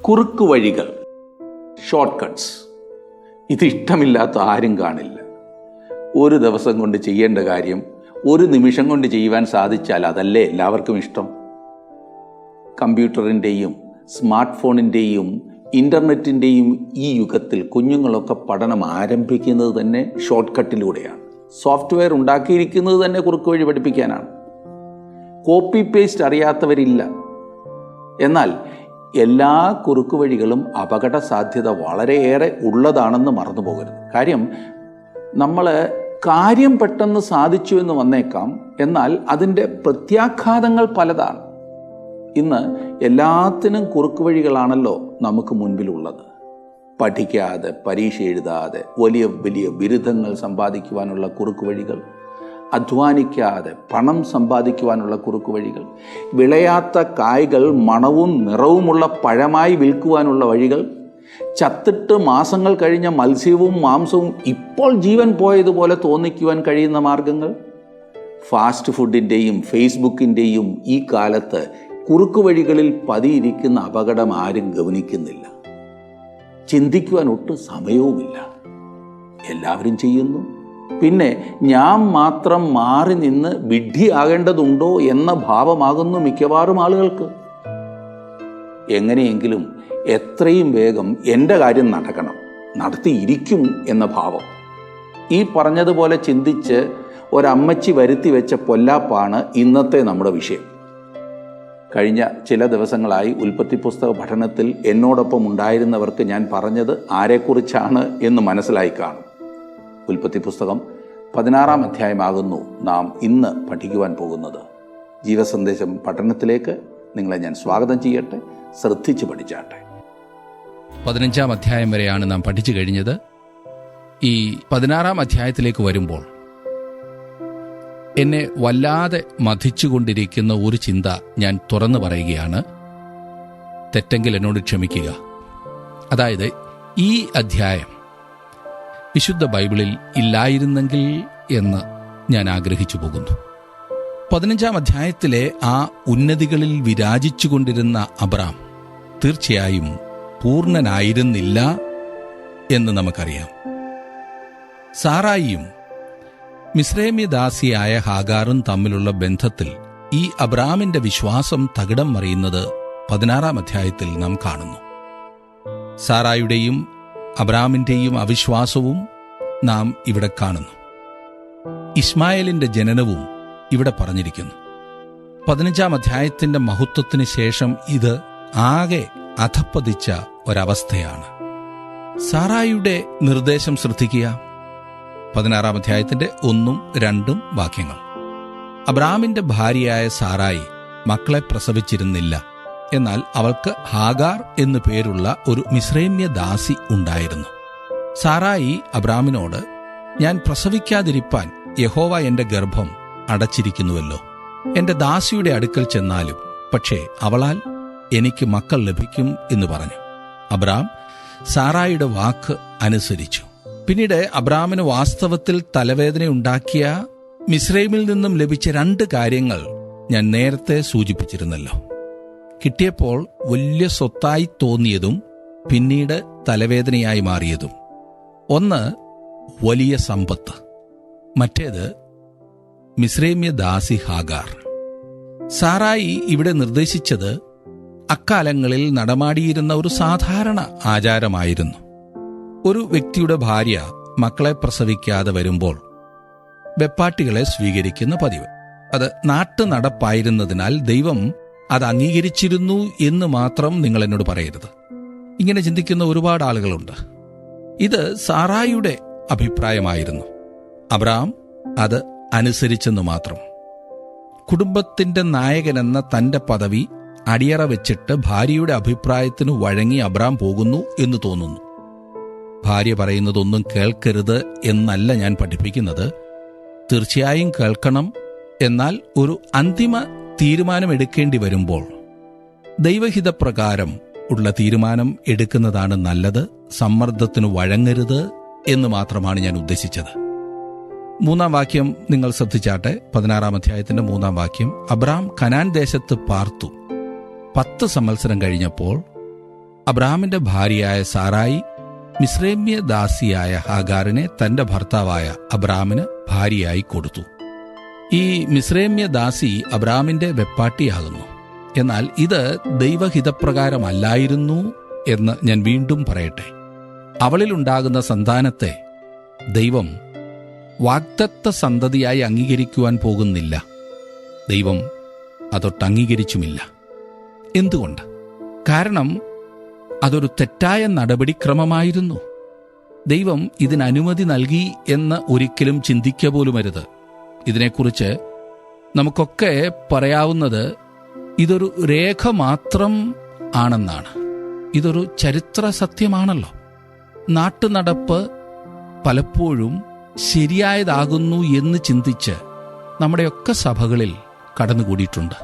കുറുക്കു വഴികൾ, short cuts, ഇത് ഇഷ്ടമില്ലാത്ത ആരും കാണില്ല. ഒരു ദിവസം കൊണ്ട് ചെയ്യേണ്ട കാര്യം ഒരു നിമിഷം കൊണ്ട് ചെയ്യുവാൻ സാധിച്ചാൽ അതല്ലേ എല്ലാവർക്കും ഇഷ്ടം. കമ്പ്യൂട്ടറിൻ്റെയും സ്മാർട്ട് ഫോണിൻ്റെയും ഇൻ്റർനെറ്റിൻ്റെയും ഈ യുഗത്തിൽ കുഞ്ഞുങ്ങളൊക്കെ പഠനം ആരംഭിക്കുന്നത് തന്നെ ഷോർട്ട് കട്ടിലൂടെയാണ്. സോഫ്റ്റ്വെയർ ഉണ്ടാക്കിയിരിക്കുന്നത് തന്നെ കുറുക്ക് വഴി പഠിപ്പിക്കാനാണ്. Copy paste അറിയാത്തവരില്ല. എന്നാൽ എല്ലാ കുറുക്കു വഴികളും അപകട സാധ്യത വളരെയേറെ ഉള്ളതാണെന്ന് മറന്നു പോകരുത്. നമ്മൾ കാര്യം പെട്ടെന്ന് സാധിച്ചു എന്ന് വന്നേക്കാം, എന്നാൽ അതിൻ്റെ പ്രത്യാഘാതങ്ങൾ പലതാണ്. ഇന്ന് എല്ലാത്തിനും കുറുക്കു വഴികളാണല്ലോ നമുക്ക് മുൻപിലുള്ളത്. പഠിക്കാതെ, പരീക്ഷ എഴുതാതെ വലിയ വലിയ ബിരുദങ്ങൾ സമ്പാദിക്കുവാനുള്ള കുറുക്കു വഴികൾ, അധ്വാനിക്കാതെ പണം സമ്പാദിക്കുവാനുള്ള കുറുക്കു വഴികൾ, വിളയാത്ത കായ്കൾ മണവും നിറവുമുള്ള പഴമായി വിൽക്കുവാനുള്ള വഴികൾ, ചത്തിട്ട് മാസങ്ങൾ കഴിഞ്ഞ മത്സ്യവും മാംസവും ഇപ്പോൾ ജീവൻ പോയതുപോലെ തോന്നിക്കുവാൻ കഴിയുന്ന മാർഗങ്ങൾ. ഫാസ്റ്റ് ഫുഡിൻ്റെയും ഫേസ്ബുക്കിൻ്റെയും ഈ കാലത്ത് കുറുക്കു വഴികളിൽ പതിയിരിക്കുന്ന അപകടം ആരും ഗവനിക്കുന്നില്ല. ചിന്തിക്കുവാൻ ഒട്ടും സമയവുമില്ല. എല്ലാവരും ചെയ്യുന്നു. പിന്നെ ഞാൻ മാത്രം മാറി നിന്ന് വിഡ്ഢിയാകേണ്ടതുണ്ടോ എന്ന ഭാവമാകുന്നു മിക്കവാറും ആളുകൾക്ക്. എങ്ങനെയെങ്കിലും എത്രയും വേഗം എൻ്റെ കാര്യം നടക്കണം, നടത്തിയിരിക്കും എന്ന ഭാവം. ഈ പറഞ്ഞതുപോലെ ചിന്തിച്ച് ഒരമ്മച്ചി വരുത്തി വെച്ച പൊല്ലാപ്പാണ് ഇന്നത്തെ നമ്മുടെ വിഷയം. കഴിഞ്ഞ ചില ദിവസങ്ങളായി ഉൽപ്പത്തി പുസ്തക പഠനത്തിൽ എന്നോടൊപ്പം ഉണ്ടായിരുന്നവർക്ക് ഞാൻ പറഞ്ഞത് ആരെക്കുറിച്ചാണ് എന്ന് മനസ്സിലായി കാണും. ഉൽപ്പത്തി പുസ്തകം 16-ാം അധ്യായമാകുന്നു നാം ഇന്ന് പഠിക്കുവാൻ പോകുന്നത്. ജീവസന്ദേശം പഠനത്തിലേക്ക് നിങ്ങളെ ഞാൻ സ്വാഗതം ചെയ്യട്ടെ. ശ്രദ്ധിച്ച് പഠിച്ചാട്ടെ. 15-ാം അധ്യായം വരെയാണ് നാം പഠിച്ചു കഴിഞ്ഞത്. ഈ 16-ാം അധ്യായത്തിലേക്ക് വരുമ്പോൾ എന്നെ വല്ലാതെ മഥിച്ചുകൊണ്ടിരിക്കുന്ന ഒരു ചിന്ത ഞാൻ തുറന്നു പറയുകയാണ്. തെറ്റെങ്കിൽ എന്നോട് ക്ഷമിക്കുക. അതായത്, ഈ അധ്യായം വിശുദ്ധ ബൈബിളിൽ ഇല്ലായിരുന്നെങ്കിൽ എന്ന് ഞാൻ ആഗ്രഹിച്ചു പോകുന്നു. 15-ാം അധ്യായത്തിലെ ആ ഉന്നതികളിൽ വിരാജിച്ചുകൊണ്ടിരുന്ന അബ്രാം തീർച്ചയായും പൂർണ്ണനായിരുന്നില്ല എന്ന് നമുക്കറിയാം. സാറായിയും മിസ്രൈമ്യദാസിയായ ഹാഗാറും തമ്മിലുള്ള ബന്ധത്തിൽ ഈ അബ്രാമിന്റെ വിശ്വാസം തകിടം മറിയുന്നത് 16-ാം അധ്യായത്തിൽ നാം കാണുന്നു. സാറായുടെയും അബ്രാമിന്റെയും അവിശ്വാസവും നാം ഇവിടെ കാണുന്നു. ഇസ്മായേലിന്റെ ജനനവും ഇവിടെ പറഞ്ഞിരിക്കുന്നു. 15-ാം അധ്യായത്തിന്റെ മഹത്വത്തിന് ശേഷം ഇത് ആകെ അധപ്പതിച്ച ഒരവസ്ഥയാണ്. സാറായുടെ നിർദ്ദേശം ശ്രദ്ധിക്കുക. 16-ാം അധ്യായത്തിന്റെ 1-2 വാക്യങ്ങൾ. അബ്രാമിന്റെ ഭാര്യയായ സാറായി മക്കളെ പ്രസവിച്ചിരുന്നില്ല. എന്നാൽ അവൾക്ക് ഹാഗാർ എന്നു പേരുള്ള ഒരു മിസ്രൈമ്യ ദാസി ഉണ്ടായിരുന്നു. സാറായി അബ്രാമിനോട്, ഞാൻ പ്രസവിക്കാതിരിപ്പാൻ യഹോവ എന്റെ ഗർഭം അടച്ചിരിക്കുന്നുവല്ലോ. എന്റെ ദാസിയുടെ അടുക്കൽ ചെന്നാലും പക്ഷേ അവളാൽ എനിക്ക് മക്കൾ ലഭിക്കും എന്ന് പറഞ്ഞു. അബ്രാം സാറായിയുടെ വാക്ക് അനുസരിച്ചു. പിന്നീട് അബ്രാമിന് വാസ്തവത്തിൽ തലവേദനയുണ്ടാക്കിയ മിസ്രൈമിൽ നിന്നും ലഭിച്ച 2 കാര്യങ്ങൾ ഞാൻ നേരത്തെ സൂചിപ്പിച്ചിരുന്നല്ലോ. കിട്ടിയപ്പോൾ വലിയ സ്വത്തായി തോന്നിയതും പിന്നീട് തലവേദനയായി മാറിയതും. ഒന്ന് വലിയ സമ്പത്ത്, മറ്റേത് മിസ്രൈമ്യ ദാസി ഹാഗാർ. സാറായി ഇവിടെ നിർദ്ദേശിച്ചത് അക്കാലങ്ങളിൽ നടമാടിയിരുന്ന ഒരു സാധാരണ ആചാരമായിരുന്നു. ഒരു വ്യക്തിയുടെ ഭാര്യ മക്കളെ പ്രസവിക്കാതെ വരുമ്പോൾ വെപ്പാട്ടികളെ സ്വീകരിക്കുന്ന പതിവ്. അത് നാട്ടു നടപ്പായിരുന്നതിനാൽ ദൈവം അത് അംഗീകരിച്ചിരുന്നു എന്ന് മാത്രം നിങ്ങൾ എന്നോട് പറയരുത്. ഇങ്ങനെ ചിന്തിക്കുന്ന ഒരുപാട് ആളുകളുണ്ട്. ഇത് സാറായിയുടെ അഭിപ്രായമായിരുന്നു. അബ്രാം അത് അനുസരിച്ചെന്ന് മാത്രം. കുടുംബത്തിന്റെ നായകനെന്ന തന്റെ പദവി അടിയറ വെച്ചിട്ട് ഭാര്യയുടെ അഭിപ്രായത്തിന് വഴങ്ങി അബ്രാം പോകുന്നു എന്ന് തോന്നുന്നു. ഭാര്യ പറയുന്നതൊന്നും കേൾക്കരുത് എന്നല്ല ഞാൻ പഠിപ്പിക്കുന്നത്. തീർച്ചയായും കേൾക്കണം. എന്നാൽ ഒരു അന്തിമ തീരുമാനമെടുക്കേണ്ടി വരുമ്പോൾ ദൈവഹിതപ്രകാരം ഉള്ള തീരുമാനം എടുക്കുന്നതാണ് നല്ലത്. സമ്മർദ്ദത്തിന് വഴങ്ങരുത് എന്ന് മാത്രമാണ് ഞാൻ ഉദ്ദേശിച്ചത്. 3-ാം വാക്യം നിങ്ങൾ ശ്രദ്ധിച്ചാട്ടെ. 16-ാം അധ്യായത്തിന്റെ 3-ാം വാക്യം. അബ്രാം കനാൻ ദേശത്ത് പാർത്തു. 10 സംവത്സരം കഴിഞ്ഞപ്പോൾ അബ്രാമിന്റെ ഭാര്യയായ സാറായി മിസ്രൈമ്യ ദാസിയായ ഹാഗാറിനെ തന്റെ ഭർത്താവായ അബ്രാമിന് ഭാര്യയായി കൊടുത്തു. ഈ മിസ്രൈമ്യ ദാസി അബ്രാമിന്റെ വെപ്പാട്ടിയാകുന്നു. എന്നാൽ ഇത് ദൈവഹിതപ്രകാരമല്ലായിരുന്നു എന്ന് ഞാൻ വീണ്ടും പറയട്ടെ. അവളിലുണ്ടാകുന്ന സന്താനത്തെ ദൈവം വാഗ്ദത്ത സന്തതിയായി അംഗീകരിക്കുവാൻ പോകുന്നില്ല. ദൈവം അതൊട്ട് അംഗീകരിച്ചുമില്ല. എന്തുകൊണ്ട്? കാരണം അതൊരു തെറ്റായ നടപടിക്രമമായിരുന്നു. ദൈവം ഇതിന് അനുമതി നൽകി എന്ന് ഒരിക്കലും ചിന്തിക്കുക പോലുമരുത്. ഇതിനെക്കുറിച്ച് നമുക്കൊക്കെ പറയാവുന്നത് ഇതൊരു രേഖ മാത്രം ആണെന്നാണ്. ഇതൊരു ചരിത്ര സത്യമാണല്ലോ. നാട്ടുനടപ്പ് പലപ്പോഴും ശരിയായതാകുന്നു എന്ന് ചിന്തിച്ച് നമ്മുടെയൊക്കെ സഭകളിൽ കടന്നുകൂടിയിട്ടുണ്ട്.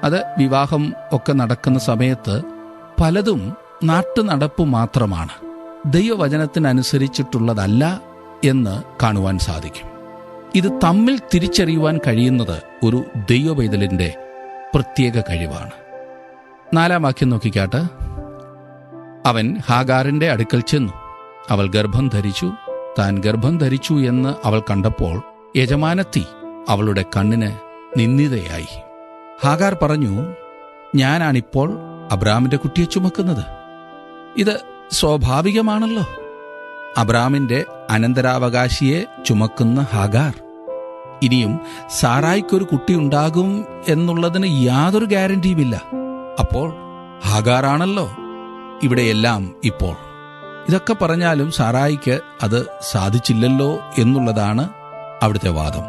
അത് വിവാഹം ഒക്കെ നടക്കുന്ന സമയത്ത് പലതും നാട്ടുനടപ്പ് മാത്രമാണ്, ദൈവവചനത്തിനനുസരിച്ചിട്ടുള്ളതല്ല എന്ന് കാണുവാൻ സാധിക്കും. ഇത് തമ്മിൽ തിരിച്ചറിയുവാൻ കഴിയുന്നത് ഒരു ദൈവപൈതലിന്റെ പ്രത്യേക കഴിവാണ്. 4-ാം വാക്യം നോക്കിക്കാട്ട്. അവൻ ഹാഗാറിന്റെ അടുക്കൽ ചെന്നു. അവൾ ഗർഭം ധരിച്ചു. താൻ ഗർഭം ധരിച്ചു എന്ന് അവൾ കണ്ടപ്പോൾ യജമാനത്തി അവളുടെ കണ്ണിന് നിന്ദിതയായി. ഹാഗാർ പറഞ്ഞു, ഞാനാണിപ്പോൾ അബ്രാമിന്റെ കുട്ടിയെ ചുമക്കുന്നത്. ഇത് സ്വാഭാവികമാണല്ലോ. അബ്രാമിന്റെ അനന്തരാവകാശിയെ ചുമക്കുന്ന ഹാഗാർ. ഇനിയും സാറായിക്കൊരു കുട്ടിയുണ്ടാകും എന്നുള്ളതിന് യാതൊരു ഗ്യാരണ്ടിയുമില്ല. അപ്പോൾ ഹാഗാറാണല്ലോ ഇവിടെയെല്ലാം. ഇപ്പോൾ ഇതൊക്കെ പറഞ്ഞാലും സാറായിക്ക് അത് സാധിച്ചില്ലല്ലോ എന്നുള്ളതാണ് അവിടുത്തെ വാദം.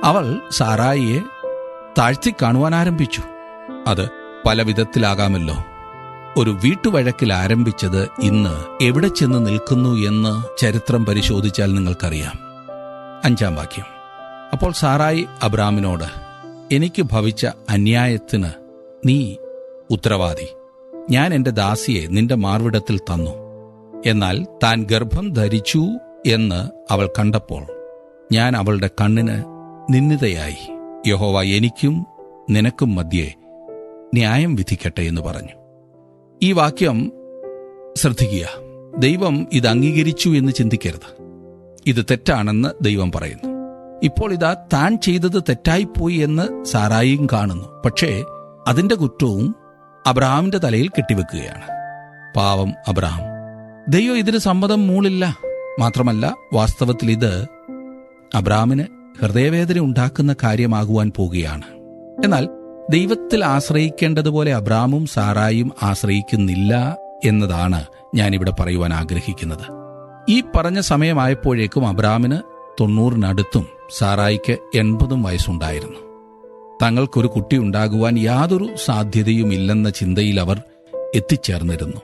അവൾ സാറായിയെ താഴ്ത്തിക്കാണുവാൻ ആരംഭിച്ചു. അത് പല വിധത്തിലാകാമല്ലോ. ഒരു വീട്ടുവഴക്കിൽ ആരംഭിച്ചത് ഇന്ന് എവിടെ ചെന്ന് നിൽക്കുന്നു എന്ന് ചരിത്രം പരിശോധിച്ചാൽ നിങ്ങൾക്കറിയാം. 5-ാം വാക്യം. അപ്പോൾ സാറായി അബ്രാമിനോട്, എനിക്ക് ഭവിച്ച അന്യായത്തിന് നീ ഉത്തരവാദി. ഞാൻ എന്റെ ദാസിയെ നിന്റെ മാർവിടത്തിൽ തന്നു. എന്നാൽ താൻ ഗർഭം ധരിച്ചു എന്ന് അവൾ കണ്ടപ്പോൾ ഞാൻ അവളുടെ കണ്ണിന് നിന്ദിതയായി. യഹോവ എനിക്കും നിനക്കും മധ്യേ ന്യായം വിധിക്കട്ടെ എന്ന് പറഞ്ഞു. ഈ വാക്യം ശ്രദ്ധിക്കുക. ദൈവം ഇത് അംഗീകരിച്ചു എന്ന് ചിന്തിക്കരുത്. ഇത് തെറ്റാണെന്ന് ദൈവം പറയുന്നു. ഇപ്പോൾ ഇതാ താൻ ചെയ്തത് തെറ്റായിപ്പോയി എന്ന് സാറായിയും കാണുന്നു. പക്ഷേ അതിന്റെ കുറ്റവും അബ്രഹാമിന്റെ തലയിൽ കെട്ടിവെക്കുകയാണ്. പാവം അബ്രഹാം. ദൈവം ഇതിന് സമ്മതം മൂളില്ല. മാത്രമല്ല, വാസ്തവത്തിൽ ഇത് അബ്രഹാമിന് ഹൃദയവേദന ഉണ്ടാക്കുന്ന കാര്യമാകുവാൻ പോകുകയാണ്. എന്നാൽ ദൈവത്തിൽ ആശ്രയിക്കേണ്ടതുപോലെ അബ്രാമും സാറായും ആശ്രയിക്കുന്നില്ല എന്നതാണ് ഞാനിവിടെ പറയുവാൻ ആഗ്രഹിക്കുന്നത്. ഈ പറഞ്ഞ സമയമായപ്പോഴേക്കും അബ്രാമിന് 90-നടുത്തും സാറായിക്ക് 80 വയസ്സുണ്ടായിരുന്നു. തങ്ങൾക്കൊരു കുട്ടി ഉണ്ടാകുവാൻ യാതൊരു സാധ്യതയുമില്ലെന്ന ചിന്തയിൽ അവർ എത്തിച്ചേർന്നിരുന്നു.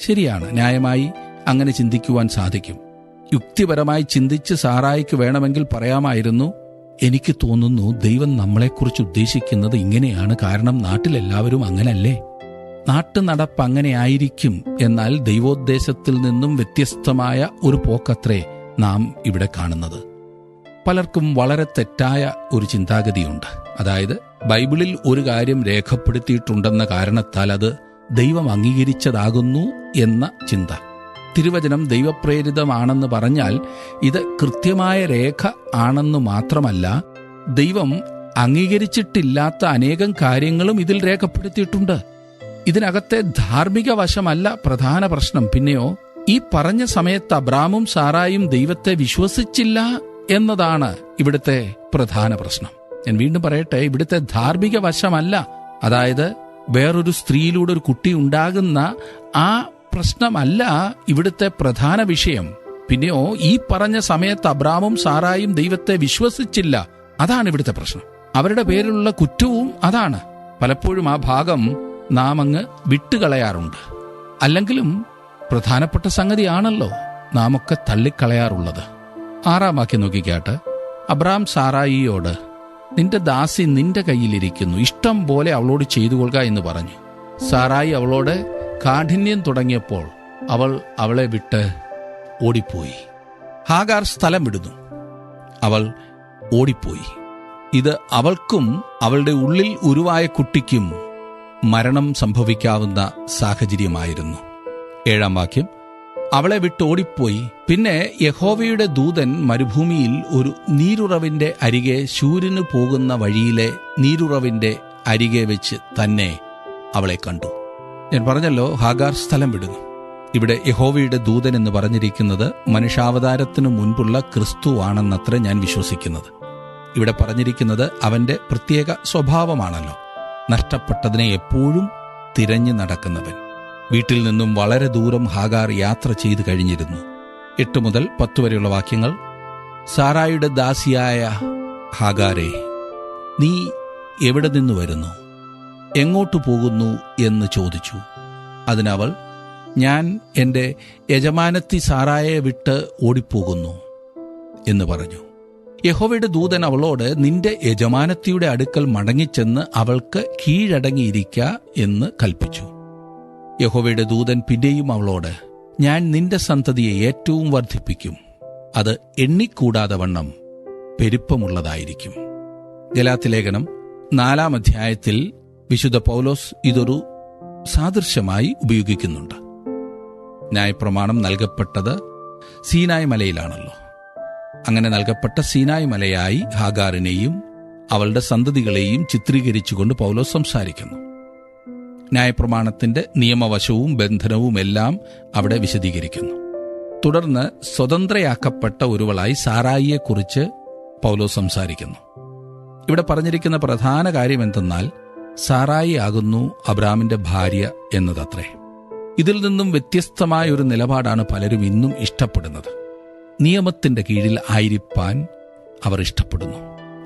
ശരിയാണ്, ന്യായമായി അങ്ങനെ ചിന്തിക്കുവാൻ സാധിക്കും. യുക്തിപരമായി ചിന്തിച്ച് സാറായിക്ക് വേണമെങ്കിൽ പറയാമായിരുന്നു, എനിക്ക് തോന്നുന്നു ദൈവം നമ്മളെക്കുറിച്ച് ഉദ്ദേശിക്കുന്നത് ഇങ്ങനെയാണ്, കാരണം നാട്ടിലെല്ലാവരും അങ്ങനല്ലേ, നാട്ടുനടപ്പ് അങ്ങനെ ആയിരിക്കും. എന്നാൽ ദൈവോദ്ദേശത്തിൽ നിന്നും വ്യത്യസ്തമായ ഒരു പോക്കത്രേ നാം ഇവിടെ കാണുന്നത്. പലർക്കും വളരെ തെറ്റായ ഒരു ചിന്താഗതിയുണ്ട്. അതായത് ബൈബിളിൽ ഒരു കാര്യം രേഖപ്പെടുത്തിയിട്ടുണ്ടെന്ന കാരണത്താൽ അത് ദൈവം അംഗീകരിച്ചതാകുന്നു എന്ന ചിന്ത. തിരുവചനം ദൈവപ്രേരിതമാണെന്ന് പറഞ്ഞാൽ ഇത് കൃത്യമായ രേഖ ആണെന്ന് മാത്രമല്ല, ദൈവം അംഗീകരിച്ചിട്ടില്ലാത്ത അനേകം കാര്യങ്ങളും ഇതിൽ രേഖപ്പെടുത്തിയിട്ടുണ്ട്. ഇതിനകത്തെ ധാർമ്മിക വശമല്ല പ്രധാന പ്രശ്നം. പിന്നെയോ ഈ പറഞ്ഞ സമയത്ത് അബ്രാമും സാറായും ദൈവത്തെ വിശ്വസിച്ചില്ല എന്നതാണ് ഇവിടുത്തെ പ്രധാന പ്രശ്നം. ഞാൻ വീണ്ടും പറയട്ടെ, ഇവിടുത്തെ ധാർമ്മിക വശമല്ല, അതായത് വേറൊരു സ്ത്രീയിലൂടെ ഒരു കുട്ടി ഉണ്ടാകുന്ന ആ പ്രശ്നമല്ല ഇവിടുത്തെ പ്രധാന വിഷയം. പിന്നെയോ ഈ പറഞ്ഞ സമയത്ത് അബ്രാമും സാറായും ദൈവത്തെ വിശ്വസിച്ചില്ല, അതാണ് ഇവിടുത്തെ പ്രശ്നം. അവരുടെ പേരിലുള്ള കുറ്റവും അതാണ്. പലപ്പോഴും ആ ഭാഗം നാം അങ്ങ് വിട്ടുകളയാറുണ്ട്. അല്ലെങ്കിലും പ്രധാനപ്പെട്ട സംഗതിയാണല്ലോ നാം ഒക്കെ തള്ളിക്കളയാറുള്ളത്. 6-ാം വാക്യം നോക്കിക്കാട്ട്. അബ്രാം സാറായിയോട്, നിന്റെ ദാസി നിന്റെ കയ്യിലിരിക്കുന്നു, ഇഷ്ടം പോലെ അവളോട് ചെയ്തു കൊള്ളുക എന്ന് പറഞ്ഞു. സാറായി അവളോട് കാഠിന്യം തുടങ്ങിയപ്പോൾ അവൾ അവളെ വിട്ട് ഓടിപ്പോയി. ഹാഗാർ സ്ഥലം വിടുന്നു. അവൾ ഓടിപ്പോയി. ഇത് അവൾക്കും അവളുടെ ഉള്ളിൽ ഉരുവായ കുട്ടിക്കും മരണം സംഭവിക്കാവുന്ന സാഹചര്യമായിരുന്നു. 7-ാം വാക്യം, അവളെ വിട്ടോടിപ്പോയി. പിന്നെ യഹോവയുടെ ദൂതൻ മരുഭൂമിയിൽ ഒരു നീരുറവിന്റെ അരികെ ശൂര്യന് പോകുന്ന വഴിയിലെ നീരുറവിന്റെ അരികെ വെച്ച് തന്നെ അവളെ കണ്ടു. ഞാൻ പറഞ്ഞല്ലോ, ഹാഗാർ സ്ഥലം വിടുന്നു. ഇവിടെ യഹോവയുടെ ദൂതൻ എന്ന് പറഞ്ഞിരിക്കുന്നത് മനുഷ്യാവതാരത്തിനു മുൻപുള്ള ക്രിസ്തു ആണെന്നത്ര ഞാൻ വിശ്വസിക്കുന്നത്. ഇവിടെ പറഞ്ഞിരിക്കുന്നത് അവന്റെ പ്രത്യേക സ്വഭാവമാണല്ലോ. നഷ്ടപ്പെട്ടതിനെ എപ്പോഴും തിരഞ്ഞു നടക്കുന്നവൻ. വീട്ടിൽ നിന്നും വളരെ ദൂരം ഹാഗാർ യാത്ര ചെയ്തു കഴിഞ്ഞിരുന്നു. 8 മുതൽ 10 വരെയുള്ള വാക്യങ്ങൾ, സാറായുടെ ദാസിയായ ഹാഗാരേ, നീ എവിടെ നിന്നു വരുന്നു, എങ്ങോട്ടു പോകുന്നു എന്ന് ചോദിച്ചു. അതിനവൾ, ഞാൻ എൻ്റെ യജമാനത്തി സാറായെ വിട്ട് ഓടിപ്പോകുന്നു എന്ന് പറഞ്ഞു. യഹോവയുടെ ദൂതൻ അവളോട്, നിന്റെ യജമാനത്തിയുടെ അടുക്കൽ മടങ്ങിച്ചെന്ന് അവൾക്ക് കീഴടങ്ങിയിരിക്ക എന്ന് കൽപ്പിച്ചു. യഹോവയുടെ ദൂതൻ പിന്നെയും അവളോട്, ഞാൻ നിന്റെ സന്തതിയെ ഏറ്റവും വർദ്ധിപ്പിക്കും, അത് എണ്ണിക്കൂടാതെ വണ്ണം പെരുപ്പമുള്ളതായിരിക്കും. ഗലാത്യലേഖനം 4-ാം അധ്യായത്തിൽ വിശുദ്ധ പൗലോസ് ഇതൊരു സാദൃശ്യമായി ഉപയോഗിക്കുന്നുണ്ട്. ന്യായപ്രമാണം നൽകപ്പെട്ടത് സീനായ് മലയിലാണല്ലോ. അങ്ങനെ നൽകപ്പെട്ട സീനായ് മലയായി ഹാഗാറിനെയും അവളുടെ സന്തതികളെയും ചിത്രീകരിച്ചുകൊണ്ട് പൗലോസ് സംസാരിക്കുന്നു. ന്യായപ്രമാണത്തിന്റെ നിയമവശവും ബന്ധനവും എല്ലാം അവിടെ വിശദീകരിക്കുന്നു. തുടർന്ന് സ്വതന്ത്രയാക്കപ്പെട്ട ഒരുവളായി സാറായിയെക്കുറിച്ച് പൗലോസ് സംസാരിക്കുന്നു. ഇവിടെ പറഞ്ഞിരിക്കുന്ന പ്രധാന കാര്യം എന്തെന്നാൽ, സാറായി ആകുന്നു അബ്രാമിന്റെ ഭാര്യ എന്നതത്രേ. ഇതിൽ നിന്നും വ്യത്യസ്തമായ ഒരു നിലപാടാണ് പലരും ഇന്നും ഇഷ്ടപ്പെടുന്നത്. നിയമത്തിന്റെ കീഴിൽ ആയിരിക്കാൻ അവർ ഇഷ്ടപ്പെടുന്നു.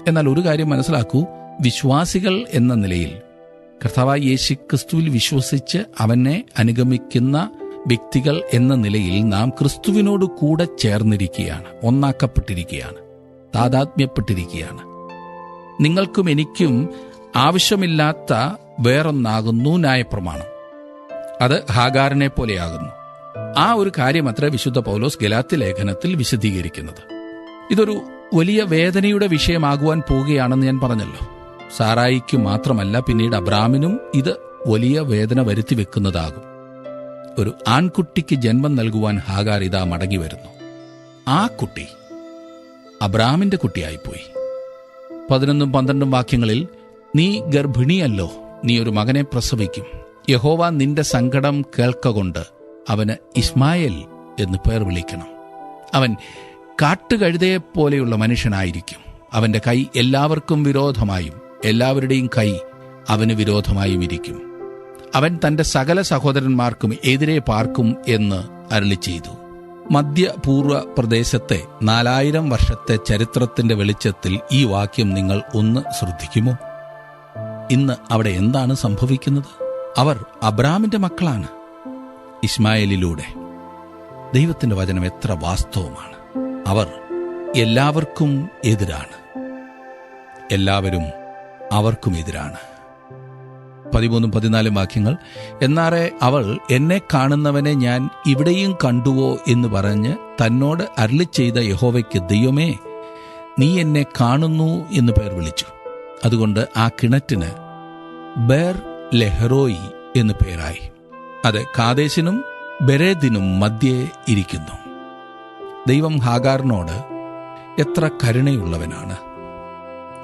എന്നാൽ ഒരു കാര്യം മനസ്സിലാക്കൂ, വിശ്വാസികൾ എന്ന നിലയിൽ, കർത്താവായ യേശുക്രിസ്തുവിൽ വിശ്വസിച്ച് അവനെ അനുഗമിക്കുന്ന വ്യക്തികൾ എന്ന നിലയിൽ നാം ക്രിസ്തുവിനോട് കൂടെ ചേർന്നിരിക്കുകയാണ്, ഒന്നാക്കപ്പെട്ടിരിക്കുകയാണ്, താതാത്മ്യപ്പെട്ടിരിക്കുകയാണ്. നിങ്ങൾക്കും എനിക്കും ആവശ്യമില്ലാത്ത വേറൊന്നാകുന്നു ന്യായപ്രമാണം. അത് ഹാഗാറിനെ പോലെയാകുന്നു. ആ ഒരു കാര്യമത്ര വിശുദ്ധ പൗലോസ് ഗലാത്യ ലേഖനത്തിൽ വിശദീകരിക്കുന്നത്. ഇതൊരു വലിയ വേദനയുടെ വിഷയമാകുവാൻ പോവുകയാണെന്ന് ഞാൻ പറഞ്ഞല്ലോ. സാറായിക്ക് മാത്രമല്ല, പിന്നീട് അബ്രാമിനും ഇത് വലിയ വേദന വരുത്തി വെക്കുന്നതാകും. ഒരു ആൺകുട്ടിക്ക് ജന്മം നൽകുവാൻ ഹാഗാർ ഇതാ മടങ്ങി വരുന്നു. ആ കുട്ടി അബ്രാമിന്റെ കുട്ടിയായിപ്പോയി. 11-12 വാക്യങ്ങളിൽ, നീ ഗർഭിണിയല്ലോ, നീ ഒരു മകനെ പ്രസവിക്കും, യഹോവ നിന്റെ സങ്കടം കേൾക്കൊണ്ട് അവന് ഇസ്മായേൽ എന്ന് പേർ വിളിക്കണം. അവൻ കാട്ടുകഴുതയെപ്പോലെയുള്ള മനുഷ്യനായിരിക്കും. അവന്റെ കൈ എല്ലാവർക്കും വിരോധമായും എല്ലാവരുടെയും കൈ അവന് വിരോധമായും ഇരിക്കും. അവൻ തന്റെ സകല സഹോദരന്മാർക്കും എതിരെ പാർക്കും എന്ന് അരുളി ചെയ്തു. മധ്യപൂർവ പ്രദേശത്തെ 4000 വർഷത്തെ ചരിത്രത്തിന്റെ വെളിച്ചത്തിൽ ഈ വാക്യം നിങ്ങൾ ഒന്ന് ശ്രദ്ധിക്കുമോ? ഇന്ന് അവിടെ എന്താണ് സംഭവിക്കുന്നത്? അവർ അബ്രാമിന്റെ മക്കളാണ്. ഇസ്മായേലിലൂടെ ദൈവത്തിന്റെ വചനം എത്ര വാസ്തവമാണ്. അവർ എല്ലാവർക്കും എതിരാണ്, എല്ലാവരും അവർക്കും എതിരാണ്. 13-14 വാക്യങ്ങൾ, എന്നാറെ അവൾ, എന്നെ കാണുന്നവനെ ഞാൻ ഇവിടെയും കണ്ടുവോ എന്ന് പറഞ്ഞ് തന്നോട് അരുളി ചെയ്ത യഹോവയ്ക്ക്, ദൈവമേ, നീ എന്നെ കാണുന്നു എന്ന് പേർ വിളിച്ചു. അതുകൊണ്ട് ആ കിണറ്റിന് ബേർ ലഹറോയി എന്ന് പേരായി. അത് കാദേശിനും ബെരേദിനും മധ്യേ ഇരിക്കുന്നു. ദൈവം ഹാഗാറിനോട് എത്ര കരുണയുള്ളവനാണ്.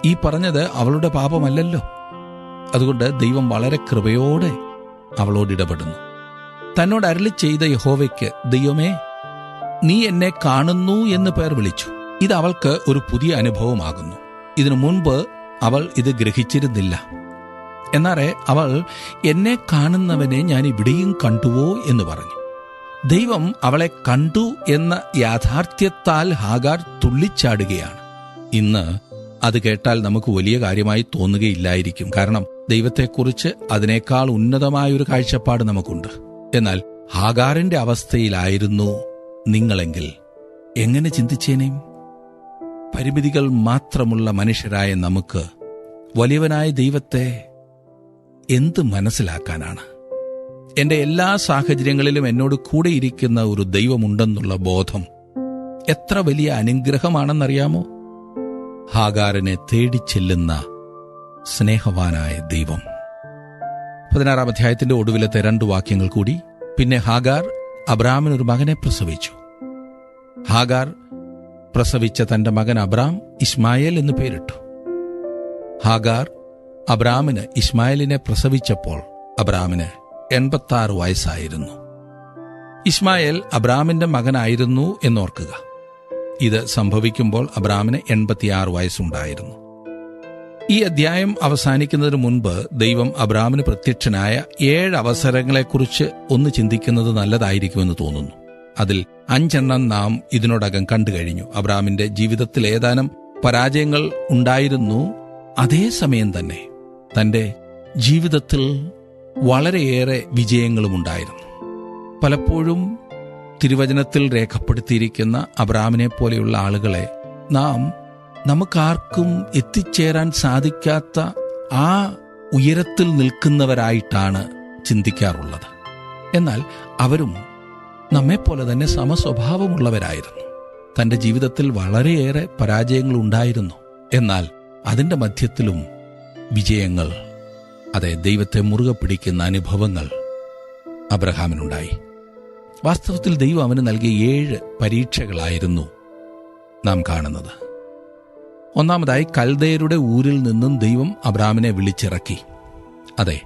ഈ പറഞ്ഞത് അവളുടെ പാപമല്ലല്ലോ. അതുകൊണ്ട് ദൈവം വളരെ കൃപയോടെ അവളോട് ഇടപെടുന്നു. തന്നോട് അരുളി ചെയ്ത യഹോവയ്ക്ക്, ദൈവമേ, നീ എന്നെ കാണുന്നു എന്ന് പേർ വിളിച്ചു. ഇത് അവൾക്ക് ഒരു പുതിയ അനുഭവമാകുന്നു. ഇതിനു മുൻപ് അവൾ ഇത് ഗ്രഹിച്ചിരുന്നില്ല. എന്നാറെ അവൾ, എന്നെ കാണുന്നവനെ ഞാൻ ഇവിടെയും കണ്ടുവോ എന്ന് പറഞ്ഞു. ദൈവം അവളെ കണ്ടു എന്ന യാഥാർത്ഥ്യത്താൽ ഹാഗാർ തുള്ളിച്ചാടുകയാണ്. ഇന്ന് അത് കേട്ടാൽ നമുക്ക് വലിയ കാര്യമായി തോന്നുകയില്ലായിരിക്കും. കാരണം ദൈവത്തെക്കുറിച്ച് അതിനേക്കാൾ ഉന്നതമായൊരു കാഴ്ചപ്പാട് നമുക്കുണ്ട്. എന്നാൽ ഹാഗാറിന്റെ അവസ്ഥയിലായിരുന്നു നിങ്ങളെങ്കിൽ എങ്ങനെ ചിന്തിച്ചേനേയും? പരിമിതികൾ മാത്രമുള്ള മനുഷ്യരായ നമുക്ക് വലിയവനായ ദൈവത്തെ എന്ത് മനസ്സിലാക്കാനാണ്? എന്റെ എല്ലാ സാഹചര്യങ്ങളിലും എന്നോട് കൂടെയിരിക്കുന്ന ഒരു ദൈവമുണ്ടെന്നുള്ള ബോധം എത്ര വലിയ അനുഗ്രഹമാണെന്നറിയാമോ? ഹാഗാറിനെ തേടിച്ചെല്ലുന്ന സ്നേഹവാനായ ദൈവം. 16-ാം അധ്യായത്തിന്റെ ഒടുവിലത്തെ 2 വാക്യങ്ങൾ കൂടി. പിന്നെ ഹാഗാർ അബ്രാമിനൊരു മകനെ പ്രസവിച്ചു. ഹാഗാർ പ്രസവിച്ച തന്റെ മകൻ അബ്രാം ഇസ്മായേൽ എന്ന് പേരിട്ടു. ഹാഗാർ അബ്രാമിന് ഇസ്മായേലിനെ പ്രസവിച്ചപ്പോൾ അബ്രാമിന് 86 വയസ്സായിരുന്നു. ഇസ്മായേൽ അബ്രാമിന്റെ മകനായിരുന്നു എന്നോർക്കുക. ഇത് സംഭവിക്കുമ്പോൾ അബ്രാമിന് 86 വയസ്സുണ്ടായിരുന്നു. ഈ അധ്യായം അവസാനിക്കുന്നതിന് മുൻപ് ദൈവം അബ്രാമിന് പ്രത്യക്ഷനായ 7 അവസരങ്ങളെക്കുറിച്ച് ഒന്ന് ചിന്തിക്കുന്നത് നല്ലതായിരിക്കുമെന്ന് തോന്നുന്നു. അതിൽ 5 നാം ഇതിനോടകം കണ്ടു കഴിഞ്ഞു. അബ്രാമിന്റെ ജീവിതത്തിൽ ഏതാനും പരാജയങ്ങൾ ഉണ്ടായിരുന്നു. അതേസമയം തന്നെ തന്റെ ജീവിതത്തിൽ വളരെയേറെ വിജയങ്ങളും ഉണ്ടായിരുന്നു. പലപ്പോഴും തിരുവചനത്തിൽ രേഖപ്പെടുത്തിയിരിക്കുന്ന അബ്രാമിനെ പോലെയുള്ള ആളുകളെ നമുക്കാർക്കും എത്തിച്ചേരാൻ സാധിക്കാത്ത ആ ഉയരത്തിൽ നിൽക്കുന്നവരായിട്ടാണ് ചിന്തിക്കാറുള്ളത്. എന്നാൽ അവരും നമ്മെപ്പോലെ തന്നെ സമസ്വഭാവമുള്ളവരായിരുന്നു. തന്റെ ജീവിതത്തിൽ വളരെയേറെ പരാജയങ്ങൾ ഉണ്ടായിരുന്നു. എന്നാൽ അതിൻ്റെ മധ്യത്തിലും വിജയങ്ങൾ, അതെ, ദൈവത്തെ മുറുകെ പിടിക്കുന്ന അനുഭവങ്ങൾ അബ്രഹാമിനുണ്ടായി. വാസ്തവത്തിൽ ദൈവം അവന് നൽകിയ 7 പരീക്ഷകളായിരുന്നു നാം കാണുന്നത്. ഒന്നാമതായി, കൽദയരുടെ ഊരിൽ നിന്നും ദൈവം അബ്രാമിനെ വിളിച്ചിറക്കി. അതെ,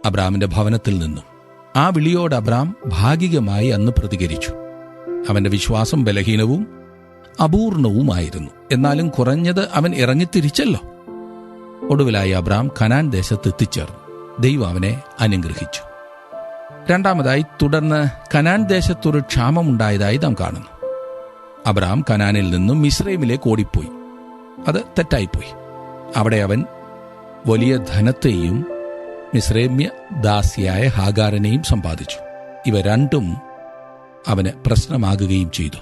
അബ്രാമിന്റെ ഭവനത്തിൽ നിന്നും. ആ വിളിയോട് അബ്രാം ഭാഗികമായി അന്ന് പ്രതികരിച്ചു. അവന്റെ വിശ്വാസം ബലഹീനവും അപൂർണവുമായിരുന്നു. എന്നാലും കുറഞ്ഞത് അവൻ ഇറങ്ങിത്തിരിച്ചല്ലോ. ഒടുവിലായി അബ്രാം കനാൻ ദേശത്ത് എത്തിച്ചേർന്നു. ദൈവം അവനെ അനുഗ്രഹിച്ചു. രണ്ടാമതായി, തുടർന്ന് കനാൻ ദേശത്തൊരു ക്ഷാമമുണ്ടായതായി നാം കാണുന്നു. അബ്രാം കനാനിൽ നിന്നും മിസ്രൈമിലേക്ക് ഓടിപ്പോയി. അത് തെറ്റായിപ്പോയി. അവിടെ അവൻ വലിയ ധനത്തെയും മിസ്രൈമ്യ ദാസിയായ ഹാഗാറിനെയും സമ്പാദിച്ചു. ഇവ രണ്ടും അവന് പ്രശ്നമാകുകയും ചെയ്തു.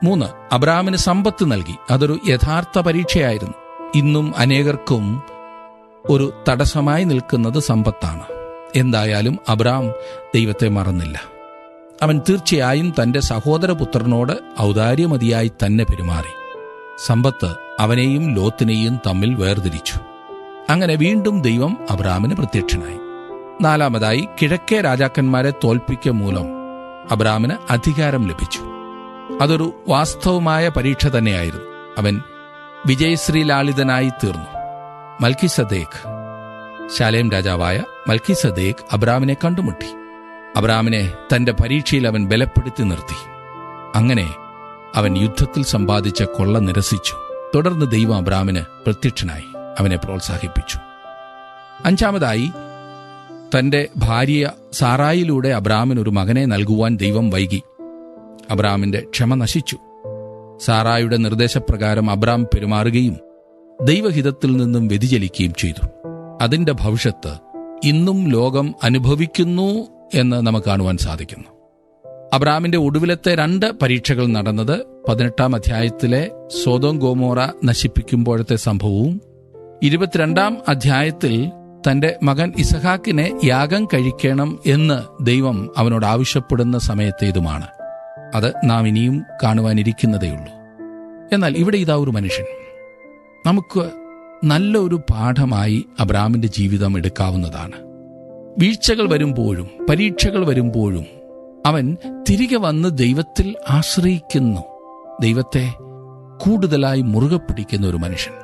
3, അബ്രാമിന് സമ്പത്ത് നൽകി. അതൊരു യഥാർത്ഥ പരീക്ഷയായിരുന്നു. ഇന്നും അനേകർക്കും ഒരു തടസ്സമായി നിൽക്കുന്നത് സമ്പത്താണ്. എന്തായാലും അബ്രാം ദൈവത്തെ മറന്നില്ല. അവൻ തീർച്ചയായും തന്റെ സഹോദരപുത്രനോട് ഔദാര്യമതിയായി തന്നെ പെരുമാറി. സമ്പത്ത് അവനെയും ലോത്തിനെയും തമ്മിൽ വേർതിരിച്ചു. അങ്ങനെ വീണ്ടും ദൈവം അബ്രാമിന് പ്രത്യക്ഷനായി. 4, കിഴക്കേ രാജാക്കന്മാരെ തോൽപ്പിക്കുക മൂലം അബ്രാമിന് അധികാരം ലഭിച്ചു. അതൊരു വാസ്തവമായ പരീക്ഷ തന്നെയായിരുന്നു. അവൻ വിജയശ്രീലാളിതനായി തീർന്നു. മൽക്കിസദേക്ക്, ശാലേം രാജാവായ മൽക്കിസദേക്ക് അബ്രാമിനെ കണ്ടുമുട്ടി. അബ്രാമിനെ തന്റെ പരീക്ഷയിൽ അവൻ ബലപ്പെടുത്തി നിർത്തി. അങ്ങനെ അവൻ യുദ്ധത്തിൽ സമ്പാദിച്ച കൊള്ള നിരസിച്ചു. തുടർന്ന് ദൈവം അബ്രാമിന് പ്രത്യക്ഷനായി അവനെ പ്രോത്സാഹിപ്പിച്ചു. 5, തന്റെ ഭാര്യ സാറായിലൂടെ അബ്രാമിനൊരു മകനെ നൽകുവാൻ ദൈവം വൈകി. അബ്രാമിന്റെ ക്ഷമ നശിച്ചു. സാറായുടെ നിർദ്ദേശപ്രകാരം അബ്രാം പെരുമാറുകയും ദൈവഹിതത്തിൽ നിന്നും വ്യതിചലിക്കുകയും ചെയ്തു. അതിന്റെ ഭവിഷ്യത്ത് ഇന്നും ലോകം അനുഭവിക്കുന്നു എന്ന് നമുക്ക് കാണുവാൻ സാധിക്കുന്നു. അബ്രാമിന്റെ ഒടുവിലത്തെ 2 പരീക്ഷകൾ നടന്നത് 18 അധ്യായത്തിലെ സോദോം ഗോമോറ നശിപ്പിക്കുമ്പോഴത്തെ സംഭവവും 22 അധ്യായത്തിൽ തന്റെ മകൻ ഇസഹാക്കിനെ യാഗം കഴിക്കണം എന്ന് ദൈവം അവനോട് ആവശ്യപ്പെടുന്ന സമയത്തേതുമാണ്. അത് നാം ഇനിയും കാണുവാനിരിക്കുന്നതേയുള്ളൂ. എന്നാൽ ഇവിടെ ഇതാ ഒരു മനുഷ്യൻ. നമുക്ക് നല്ലൊരു പാഠമായി അബ്രാമിന്റെ ജീവിതം എടുക്കാവുന്നതാണ്. വീഴ്ചകൾ വരുമ്പോഴും പരീക്ഷകൾ വരുമ്പോഴും അവൻ തിരികെ വന്ന് ദൈവത്തിൽ ആശ്രയിക്കുന്നു. ദൈവത്തെ കൂടുതലായി മുറുകെ പിടിക്കുന്ന ഒരു മനുഷ്യൻ.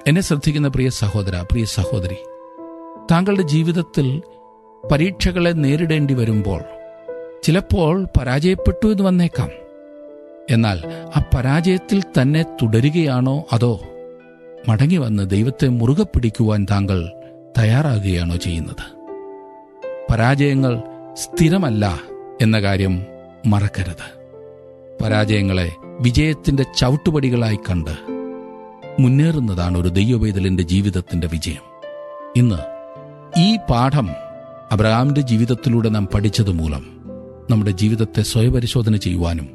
എന്നെ ശ്രദ്ധിക്കുന്ന പ്രിയ സഹോദര, പ്രിയ സഹോദരി, താങ്കളുടെ ജീവിതത്തിൽ പരീക്ഷകളെ നേരിടേണ്ടി വരുമ്പോൾ ചിലപ്പോൾ പരാജയപ്പെട്ടു എന്ന് വന്നേക്കാം. എന്നാൽ ആ പരാജയത്തിൽ തന്നെ തുടരുകയാണോ, അതോ മടങ്ങി വന്ന് ദൈവത്തെ മുറുകെ പിടിക്കുവാൻ താങ്കൾ തയ്യാറാകുകയാണോ ചെയ്യുന്നത്? പരാജയങ്ങൾ സ്ഥിരമല്ല എന്ന കാര്യം മറക്കരുത്. പരാജയങ്ങളെ വിജയത്തിന്റെ ചവിട്ടുപടികളായി കണ്ട് മുന്നേറുന്നതാണ് ഒരു ദൈവവേദലിന്റെ ജീവിതത്തിന്റെ വിജയം. ഇന്ന് ഈ പാഠം അബ്രഹാമിന്റെ ജീവിതത്തിലൂടെ നാം പഠിച്ചതുമൂലം നമ്മുടെ ജീവിതത്തെ സ്വയപരിശോധന ചെയ്യുവാനും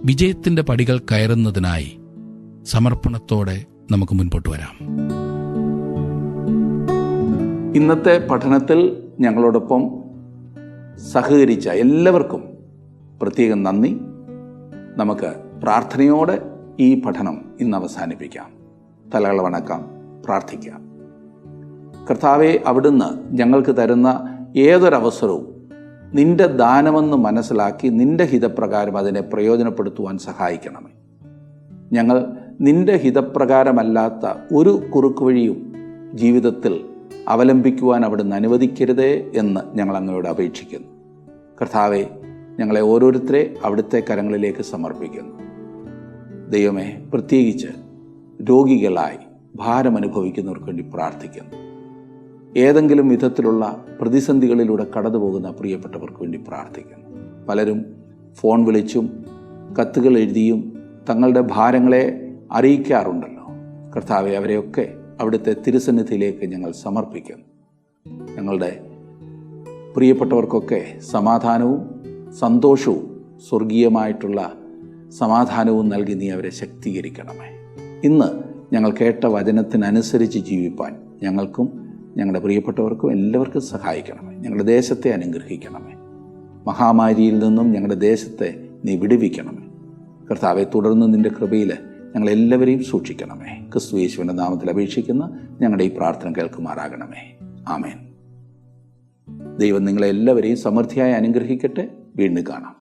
വിജയത്തിന്റെ പടികൾ കയറുന്നതിനായി സമർപ്പണത്തോടെ നമുക്ക് മുൻപോട്ട് വരാം. ഇന്നത്തെ പഠനത്തിൽ ഞങ്ങളോടൊപ്പം സഹകരിച്ച എല്ലാവർക്കും പ്രത്യേകം നന്ദി. നമുക്ക് പ്രാർത്ഥനയോടെ ഈ പഠനം ഇന്ന് അവസാനിപ്പിക്കാം. തലകൾ വണക്കാം, പ്രാർത്ഥിക്കാം. കർത്താവെ, അവിടുന്ന് ഞങ്ങൾക്ക് തരുന്ന ഏതൊരവസരവും നിന്റെ ദാനമെന്ന് മനസ്സിലാക്കി നിന്റെ ഹിതപ്രകാരം അതിനെ പ്രയോജനപ്പെടുത്തുവാൻ സഹായിക്കണമേ. ഞങ്ങൾ നിന്റെ ഹിതപ്രകാരമല്ലാത്ത ഒരു കുറുക്കുവഴിയും ജീവിതത്തിൽ അവലംബിക്കുവാൻ അവിടുന്ന് അനുവദിക്കരുതേ എന്ന് ഞങ്ങൾ അങ്ങയോട് അപേക്ഷിക്കുന്നു. കർത്താവെ, ഞങ്ങളെ ഓരോരുത്തരെ അവിടുത്തെ കരങ്ങളിലേക്ക് സമർപ്പിക്കുന്നു. ദൈവമേ, പ്രത്യേകിച്ച് രോഗികളായി ഭാരമനുഭവിക്കുന്നവർക്ക് വേണ്ടി പ്രാർത്ഥിക്കുന്നു. ഏതെങ്കിലും വിധത്തിലുള്ള പ്രതിസന്ധികളിലൂടെ കടന്നു പോകുന്ന പ്രിയപ്പെട്ടവർക്ക് വേണ്ടി പ്രാർത്ഥിക്കുന്നു. പലരും ഫോൺ വിളിച്ചും കത്തുകൾ എഴുതിയും തങ്ങളുടെ ഭാരങ്ങളെ അറിയിക്കാറുണ്ടല്ലോ. കർത്താവെ, അവരെയൊക്കെ അവിടുത്തെ തിരുസന്നിധിയിലേക്ക് ഞങ്ങൾ സമർപ്പിക്കുന്നു. ഞങ്ങളുടെ പ്രിയപ്പെട്ടവർക്കൊക്കെ സമാധാനവും സന്തോഷവും സ്വർഗീയമായിട്ടുള്ള സമാധാനവും നൽകി നീ അവരെ ശക്തീകരിക്കണമേ. ഇന്ന് ഞങ്ങൾ കേട്ട വചനത്തിനനുസരിച്ച് ജീവിപ്പാൻ ഞങ്ങൾക്കും ഞങ്ങളുടെ പ്രിയപ്പെട്ടവർക്കും എല്ലാവർക്കും സഹായിക്കണമേ. ഞങ്ങളുടെ ദേശത്തെ അനുഗ്രഹിക്കണമേ. മഹാമാരിയിൽ നിന്നും ഞങ്ങളുടെ ദേശത്തെ നീ വിടുവിക്കണമേ. കർത്താവെ, തുടർന്ന് നിൻ്റെ കൃപയിൽ ഞങ്ങളെല്ലാവരെയും സൂക്ഷിക്കണമേ. ക്രിസ്തു യേശുവിൻ്റെ നാമത്തിൽ അപേക്ഷിക്കുന്ന ഞങ്ങളുടെ ഈ പ്രാർത്ഥന കേൾക്കുമാറാകണമേ. ആമേൻ. ദൈവം നിങ്ങളെല്ലാവരെയും സമൃദ്ധിയായി അനുഗ്രഹിക്കട്ടെ. വീണ്ടും കാണാം.